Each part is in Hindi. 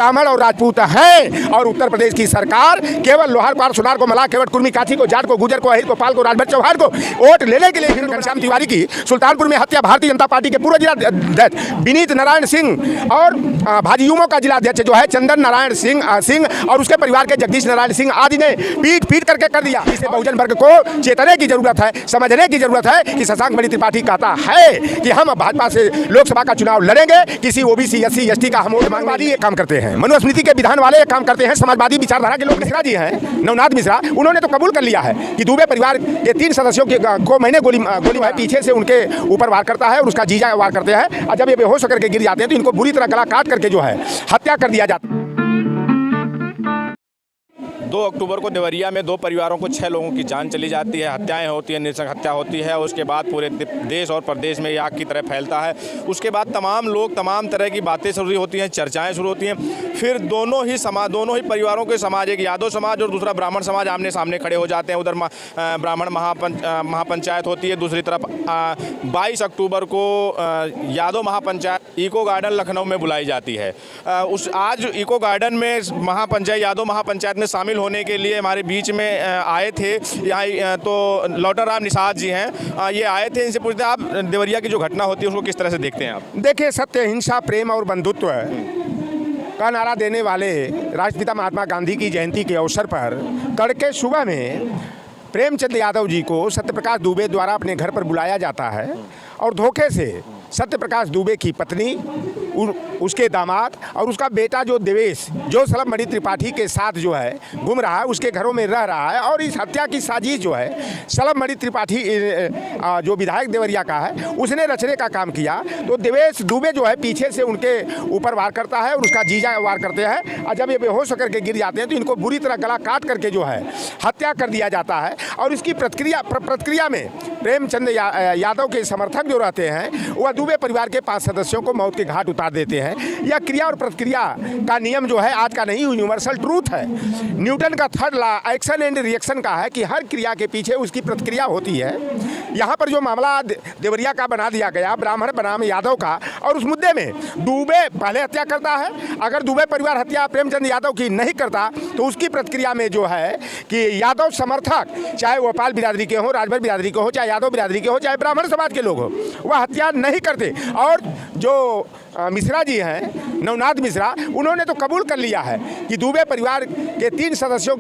ब्राह्मण और राजपूत हैं और उत्तर प्रदेश की सरकार केवल लोहार पार सुनार को मला केवट कुर्मी काठी को जाट को गुजर को अहिर को पाल को राजभर चौहान को वोट लेने के लिए फिर घनश्याम तिवारी की सुल्तानपुर में हत्या भारतीय जनता पार्टी के पूर्व जिलाध्यक्ष विनीत नारायण सिंह और भाजयुमो का जिलाध्यक्ष जो है चंदन नारायण सिंह और उसके परिवार के जगदीश नारायण सिंह आदि ने पीट करके कर दिया। इसे बहुजन वर्ग को चेतने की जरूरत है, समझने की जरूरत है कि शशांक मणि त्रिपाठी कहता है कि हम भाजपा से लोकसभा का चुनाव लड़ेंगे, किसी ओबीसी SC ST का हम समाजवादी ये काम करते हैं, मनुस्मृति के विधान वाले ये काम करते हैं, समाजवादी विचारधारा के लोग। मिश्रा जी हैं, नवनाथ मिश्रा, उन्होंने तो कबूल कर लिया है कि दुबे परिवार के 3 सदस्यों को मैंने गोली पीछे से उनके ऊपर वार करता है और उसका जीजा वार करते हैं और जब ये बेहोश होकर के गिर जाते हैं तो इनको बुरी तरह गला काट करके जो है हत्या कर दिया जाता है। 2 अक्टूबर को देवरिया में 2 परिवारों को 6 लोगों की जान चली जाती है, हत्याएं होती हैं, नृशंस हत्या होती है। उसके बाद पूरे देश और प्रदेश में आग की तरह फैलता है। उसके बाद तमाम लोग तमाम तरह की बातें शुरू होती हैं, चर्चाएं शुरू होती हैं। फिर दोनों ही परिवारों के समाज, एक यादव समाज और दूसरा ब्राह्मण समाज आमने सामने खड़े हो जाते हैं। उधर ब्राह्मण महापंचायत होती है, दूसरी तरफ 22 अक्टूबर को यादव महापंचायत इको गार्डन लखनऊ में बुलाई जाती है। आज इको गार्डन में यादव महापंचायत में शामिल होने के लिए हमारे बीच में आए थे यहाँ तो लौटर राम निषाद जी हैं, ये आए थे। इनसे पूछते हैं आप देवरिया की जो घटना होती है उसको किस तरह से देखते हैं आप? देखिए, सत्य, हिंसा, प्रेम और बंधुत्व का नारा देने वाले राष्ट्रपिता महात्मा गांधी की जयंती के अवसर पर तड़के सुबह में प्रेमचंद यादव जी को सत्यप्रकाश दुबे द्वारा अपने घर पर बुलाया जाता है और धोखे से सत्यप्रकाश दुबे की पत्नी, उसके दामाद और उसका बेटा जो देवेश, जो शलभ मणि त्रिपाठी के साथ जो है घूम रहा है, उसके घरों में रह रहा है और इस हत्या की साजिश जो है शलभ मणि त्रिपाठी जो विधायक देवरिया का है उसने रचने का काम किया। तो देवेश दुबे जो है पीछे से उनके ऊपर वार करता है और उसका जीजा वार करते हैं और जब ये बेहोश होकर के गिर जाते हैं तो इनको बुरी तरह गला काट करके जो है हत्या कर दिया जाता है। और इसकी प्रतिक्रिया में प्रेमचंद यादव के समर्थक जो रहते हैं वह दुबे परिवार के 5 सदस्यों को मौत के घाट उतार देते हैं। यह क्रिया और प्रतिक्रिया का नियम जो है आज का नहीं, यूनिवर्सल ट्रूथ है। न्यूटन का 3rd law action and reaction का है कि हर क्रिया के पीछे उसकी प्रतिक्रिया होती है। यहाँ पर जो मामला देवरिया का बना दिया गया ब्राह्मण बनाम यादव का, और उस मुद्दे में दुबे पहले हत्या करता है। अगर दुबे परिवार हत्या प्रेमचंद यादव की नहीं करता तो उसकी प्रतिक्रिया में जो है कि यादव समर्थक, चाहे वो पाल बिरादरी के हो, राजभर बिरादरी के हो, चाहे यादव बिरादरी के हो, चाहे ब्राह्मण समाज के लोग हो, वह हत्या नहीं करते। और जो मिश्रा जी हैं, नवनाथ मिश्रा, उन्होंने तो कबूल कर लिया है कि दुबे परिवार के 3 सदस्यों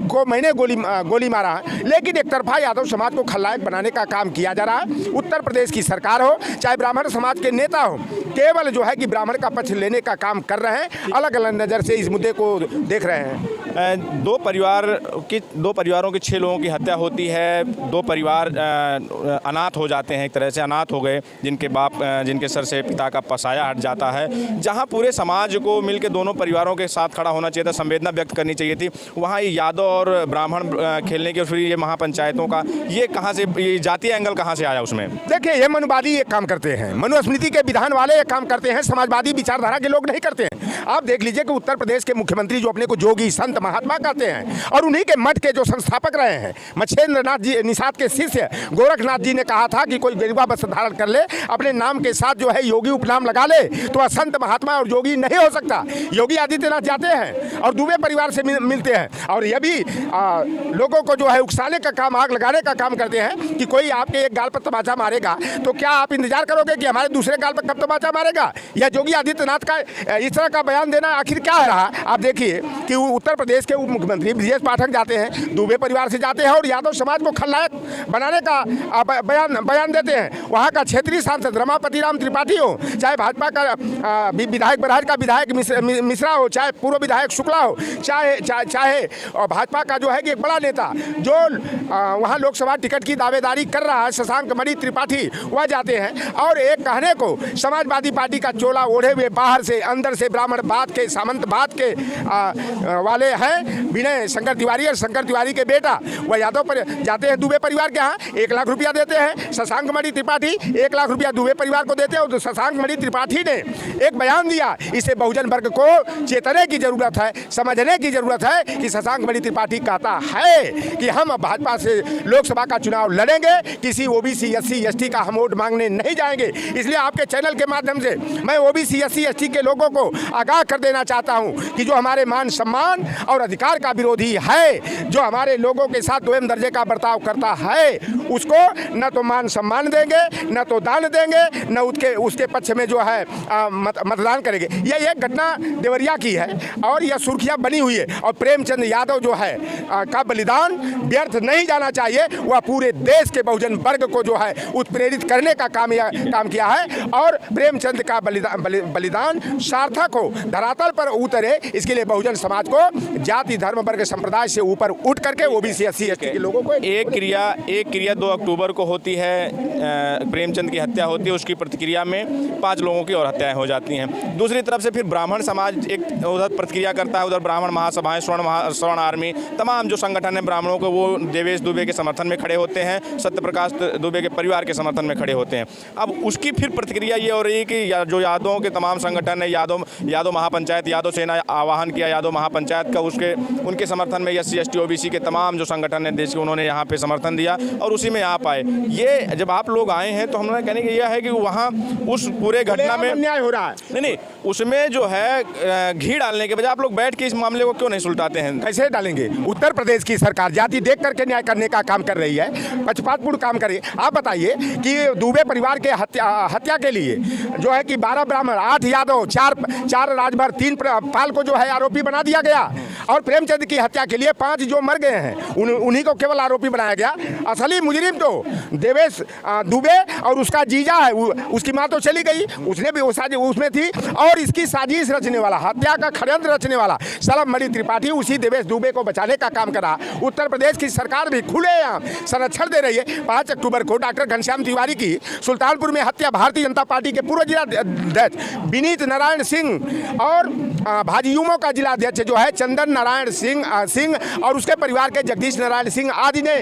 को मैंने गोली मारा है, लेकिन एक तरफा यादव समाज को खलनायक बनाने का काम किया जा रहा है। उत्तर प्रदेश की सरकार हो चाहे ब्राह्मण समाज के नेता हो, केवल जो है कि ब्राह्मण का पक्ष लेने का काम कर रहे हैं, अलग अलग नज़र से इस मुद्दे को देख रहे हैं। 2 परिवारों के 6 लोगों की हत्या होती है। 2 परिवार अनाथ हो जाते हैं, एक तरह से अनाथ हो गए, जिनके सर से पिता का पसाया हट जाता है। जहां पूरे समाज को मिलकर दोनों परिवारों के साथ खड़ा होना चाहिए था, संवेदना व्यक्त करनी चाहिए थी, वहां ये यादव और ब्राह्मण खेलने के, फिर ये महापंचायतों का, ये कहां से, ये जातीय एंगल कहां से आया उसमें? देखिए, ये मनुवादी ये काम करते हैं, मनुस्मृति के विधान वाले ये काम करते हैं, समाजवादी विचारधारा के लोग नहीं करते हैं। आप देख लीजिए कि उत्तर प्रदेश के मुख्यमंत्री जो अपने को जोगी, संत, महात्मा कहते हैं और उन्हीं के मठ के जो संस्थापक रहे हैं, मच्छेंद्रनाथ जी निषाद के शिष्य गोरखनाथ जी ने कहा था कि कोई गेरुआ वस्त्र धारण कर ले, अपने नाम के साथ जो है योगी उपनाम लगा ले तो वह संत, महात्मा और योगी नहीं हो सकता। योगी आदित्यनाथ जाते हैं और दुबे परिवार से मिलते हैं और यह भी लोगों को जो है उकसाने का काम, आग लगाने का काम करते हैं कि कोई आपके एक गाल पर तमाचा मारेगा तो क्या आप इंतजार करोगे कि हमारे दूसरे गाल पर कब तमाचा मारेगा? यह योगी आदित्यनाथ का इस तरह का बयान देना आखिर क्या रहा? आप देखिए कि उत्तर प्रदेश के उप मुख्यमंत्री ब्रजेश पाठक जाते हैं, दुबे परिवार से जाते हैं और यादव समाज को खलनायक बनाने का बयान देते हैं। वहाँ का क्षेत्रीय सांसद रमापति राम त्रिपाठी हो, चाहे भाजपा का विधायक बरहाट का विधायक मिश्रा हो, चाहे पूर्व विधायक शुक्ला हो, चाहे भाजपा का जो है कि एक बड़ा नेता जो वहाँ लोकसभा टिकट की दावेदारी कर रहा है शशांक मणि त्रिपाठी, वह जाते हैं और एक कहने को समाजवादी पार्टी का चोला ओढ़े हुए बाहर से अंदर से ब्राह्मणवाद के, सामंतवाद के वाले हैं विनय शंकर तिवारी और शंकर तिवारी के बेटा, वह यादव पर जाते हैं दुबे परिवार के यहाँ, 1 लाख रुपया देते हैं। शशांक मणि त्रिपाठी 1 लाख रुपया दुबे परिवार को देते हैं और शशांक मणि त्रिपाठी ने एक बयान दिया, इसे बहुजन वर्ग को चेतने की जरूरत है, समझने की जरूरत है कि शशांक मणि त्रिपाठी कहता है कि हम भाजपा से लोकसभा का चुनाव लड़ेंगे, किसी ओबीसी SC ST का हम वोट मांगने नहीं जाएंगे। इसलिए आपके चैनल के माध्यम से मैं ओबीसी SC ST के लोगों को आगाह कर देना चाहता हूं कि जो हमारे मान सम्मान और अधिकार का विरोधी है, जो हमारे लोगों के साथ दोयम दर्जे का बर्ताव करता है, उसको न तो मान सम्मान देंगे, न तो दान देंगे, न उसके पक्ष में जो है मतदान करेंगे। यह एक घटना देवरिया की है और यह सुर्खियां बनी हुई है। और प्रेमचंद यादव जो है का बलिदान व्यर्थ नहीं जाना चाहिए। वह पूरे देश के बहुजन वर्ग को जो है उत्प्रेरित करने का काम किया है और प्रेमचंद का बलिदान सार्थक हो, धरातल पर उतरे, इसके लिए बहुजन समाज को जाति धर्म वर्ग संप्रदाय से ऊपर उठ करके ओबीसी एससी एसटी के लोगों को एक क्रिया 2 अक्टूबर को होती है, प्रेमचंद की हत्या होती है। उसकी प्रतिक्रिया में 5 लोगों की और हत्याएं हो जाती हैं। दूसरी तरफ से फिर ब्राह्मण समाज एक उधर प्रतिक्रिया करता है, उधर ब्राह्मण महासभाएं, स्वर्ण आर्मी, तमाम जो संगठन है ब्राह्मणों को, वो देवेश दुबे के समर्थन में खड़े होते हैं, सत्यप्रकाश दुबे के परिवार के समर्थन में खड़े होते हैं। अब उसकी फिर प्रतिक्रिया ये हो रही है कि जो यादवों के तमाम संगठन है, यादव महापंचायत, यादव सेना आह्वान किया यादव महापंचायत का, उनके समर्थन में एससी एसटी ओबीसी के तमाम जो संगठन है देश के, उन्होंने यहाँ पे समर्थन दिया और उसी में आप आए। ये जब आप लोग आए हैं तो हम लोग कहने की यह है कि वहाँ उस पूरे घटना में अन्याय हो रहा है। नहीं, उसमें जो है घी डालने के बजाय आप लोग बैठ के इस मामले को क्यों नहीं सुलटाते हैं? कैसे डालेंगे? उत्तर प्रदेश की सरकार जाति देख करके न्याय करने का काम कर रही है, पक्षपातपूर्ण काम कर रही है। आप बताइए कि दुबे परिवार के हत्या के लिए जो है कि 12 ब्राह्मण, 8 यादव, 4 राजभर, 3 पाल को जो है आरोपी बना दिया गया और प्रेमचंद की हत्या के लिए 5 जो मर गए हैं उन्हीं को केवल आरोपी बनाया गया। असली मुजरिम तो देवेश दुबे और उसका जीजा है, उसकी मां तो चली गई, उसने भी उसमें थी। और इसकी साजिश रचने वाला, हत्या का षड्यंत्र रचने वाला सलमणि त्रिपाठी उसी देवेश दुबे को बचाने का काम करा। उत्तर प्रदेश की सरकार भी खुलेआम संरक्षण दे रही है। 5 अक्टूबर को डॉक्टर घनश्याम तिवारी की सुल्तानपुर में हत्या भारतीय जनता पार्टी के पूर्व जिलाध्यक्ष विनीत नारायण सिंह और भाजयुमो का जिलाध्यक्ष जो है चंदन नारायण सिंह और उसके परिवार के जगदीश नारायण सिंह आदि ने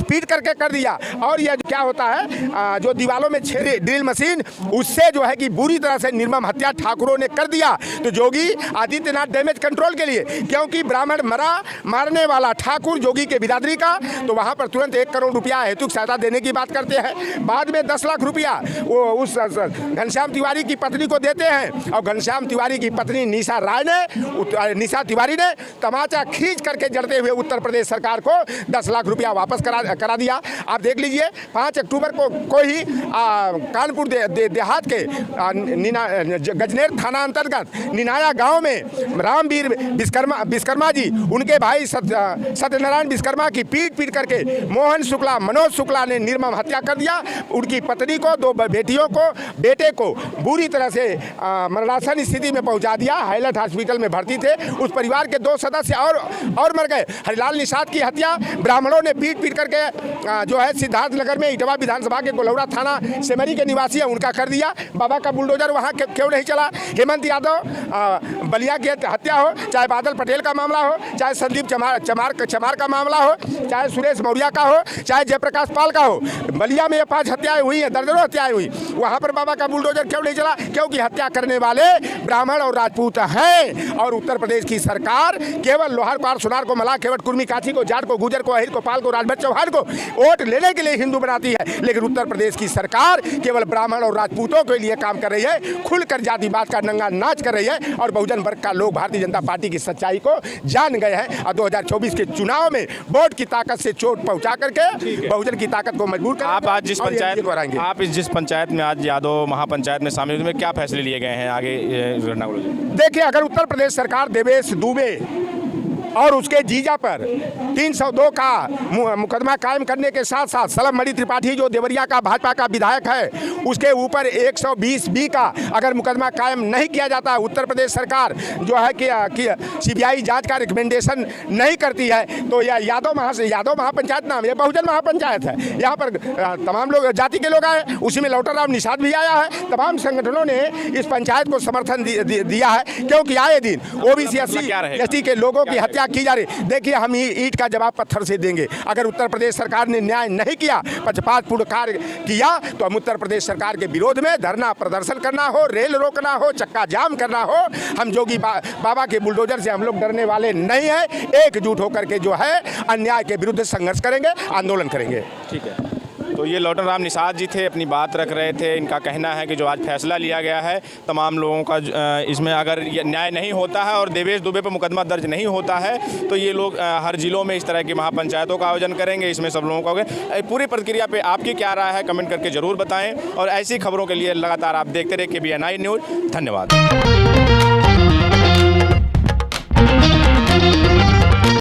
पीट करके कर दिया। और यह क्या होता है, जो दीवालों में छेड़े ड्रिल मशीन, उससे जो है कि बुरी तरह से निर्मम हत्या ठाकुरों ने कर दिया। तो योगी आदित्यनाथ डैमेज कंट्रोल के लिए, क्योंकि ब्राह्मण मारने वाला ठाकुर योगी के बिरादरी का, तो वहां पर तुरंत 1 करोड़ रुपया हेतुक सहायता देने की बात करते हैं। बाद में 10 लाख रुपया वो उस घनश्याम तिवारी की पत्नी को देते हैं और घनश्याम तिवारी की पत्नी निशा तिवारी ने तमाचा खींच करके जड़ते हुए उत्तर प्रदेश सरकार को 10 लाख रुपया वापस करा दिया। आप देख लीजिए 5 अक्टूबर को ही कानपुर देहात के गजनेर थाना अंतर्गत निनाया गांव में रामवीर विश्वकर्मा जी, उनके भाई सत्यनारायण विश्वकर्मा की पीट करके मनोज शुक्ला ने निर्मम हत्या कर दिया। उनकी पत्नी को, 2 बेटे को बुरी तरह से मरणासन स्थिति में पहुंचा दिया। हाईलाइट हॉस्पिटल में भर्ती थे। उस परिवार के 2 सदस्य और मर गए। हरिलाल निषाद की हत्या ब्राह्मणों ने पीट करके जो है सिद्धार्थ नगर में इटवा विधानसभा के गोलौरा थाना सेमरी के निवासी है, उनका कर दिया। बाबा का बुलडोजर वहाँ क्यों नहीं चला? हेमंत यादव बलिया की हत्या हो, चाहे बादल पटेल का मामला हो, चाहे संदीप चमार का मामला हो, चाहे सुरेश मौर्य का हो, चाहे जयप्रकाश पाल का हो, बलिया में 5 हत्याएं हुई हैं, दर्जनों हत्याएं हुई। वहाँ पर बाबा का बुलडोजर क्यों नहीं चला? क्योंकि हत्या करने वाले ब्राह्मण और राजपूत हैं। और उत्तर प्रदेश की सरकार केवल लोहार पार सुनार को, मला केवट कुर्मी काठी को, जाट को, गुजर को, अहिर को, पाल को, राजभर चौहान को वोट लेने के लिए हिंदू बनाती है। लेकिन उत्तर प्रदेश की सरकार केवल ब्राह्मण और राजपूतों के लिए काम कर रही है, खुलकर जातिवाद का नंगा नाच कर रही है। और बहुजन वर्ग का लोग भारतीय जनता पार्टी की सच्चाई को जान गए हैं और 2024 के चुनाव में वोट की ताकत से चोट पहुंचा करके बहुजन की ताकत को मजबूर कर आप आज जिस पंचायत में आज यादव महापंचायत में शामिल हुए, क्या फैसले लिए गए हैं आगे घटना को? देखिए, अगर उत्तर प्रदेश सरकार देवेश दुबे और उसके जीजा पर 302 का मुकदमा कायम करने के साथ साथ सलमणि त्रिपाठी जो देवरिया का भाजपा का विधायक है, उसके ऊपर 120B का अगर मुकदमा कायम नहीं किया जाता, उत्तर प्रदेश सरकार जो है कि CBI जांच का रिकमेंडेशन नहीं करती है, तो यह यादव महापंचायत नाम, ये बहुजन महापंचायत है। यहाँ पर तमाम लोग जाति के लोग आए, उसी में लौटर राम निषाद भी आया है। तमाम संगठनों ने इस पंचायत को समर्थन दिया है, क्योंकि आए दिन OBC SC के लोगों की हत्या की जा रही। देखिए, हम ईंट का जवाब पत्थर से देंगे। अगर उत्तर प्रदेश सरकार ने न्याय नहीं किया, पक्षपातपूर्ण कार्य किया, तो हम उत्तर प्रदेश सरकार के विरोध में धरना प्रदर्शन करना हो, रेल रोकना हो, चक्का जाम करना हो, हम जोगी बाबा के बुलडोजर से हम लोग डरने वाले नहीं हैं। एकजुट होकर के जो है अन्याय के विरुद्ध संघर्ष करेंगे, आंदोलन करेंगे। ठीक है। तो ये लौटन राम निषाद जी थे, अपनी बात रख रहे थे। इनका कहना है कि जो आज फैसला लिया गया है तमाम लोगों का, इसमें अगर न्याय नहीं होता है और देवेश दुबे पर मुकदमा दर्ज नहीं होता है तो ये लोग हर जिलों में इस तरह की महापंचायतों का आयोजन करेंगे। इसमें सब लोगों का पूरी प्रक्रिया पे आपकी क्या राय है कमेंट करके ज़रूर बताएं और ऐसी खबरों के लिए लगातार आप देखते रहे KBNI न्यूज़। धन्यवाद।